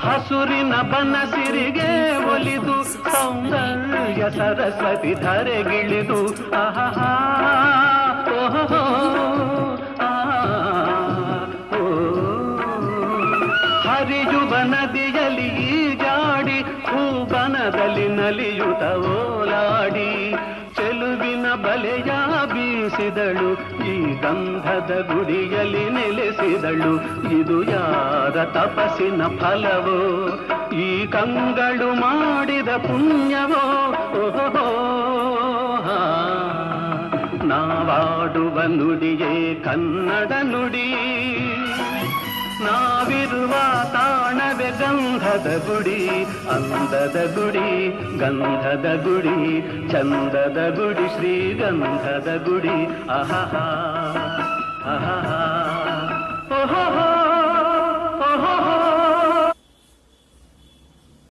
ಹಸುರಿನ ಬನಸಿರಿಗೆ ಒಲಿದು ಸೌಂದರ್ಯ ಸರಸ್ವತಿ ಧರೆಗಿಳಿದು ಆಹಾ ಓಹೋ ಹರಿಯುವ ನದಿಯಲ್ಲಿ ಜಾಡಿ ಹೂಬನದಲ್ಲಿ ನಲಿಯುತ್ತ ಓಲಾಡಿ ಚೆಲುವಿನ ಬಲೆಯ ಬೀಸಿದಳು ಈ ಗಂಧದ ಗುಡಿಯಲ್ಲಿ ನೆಲೆಸಿದಳು ಇದು ಯಾರ ತಪಸ್ಸಿನ ಫಲವೋ ಈ ಕಂಗಳು ಮಾಡಿದ ಪುಣ್ಯವೋ ಓಹೋ ನಾವಾಡುವ ನುಡಿಯೇ ಕನ್ನಡ ನುಡಿ ನಾವಿರುವ ತಾಣವೇ ಗಂಧದ ಗುಡಿ ಅಂದದ ಗುಡಿ ಗಂಧದ ಗುಡಿ ಚಂದದ ಗುಡಿ ಶ್ರೀಗಂಧದ ಗುಡಿ ಆಹಾ ಆಹಾ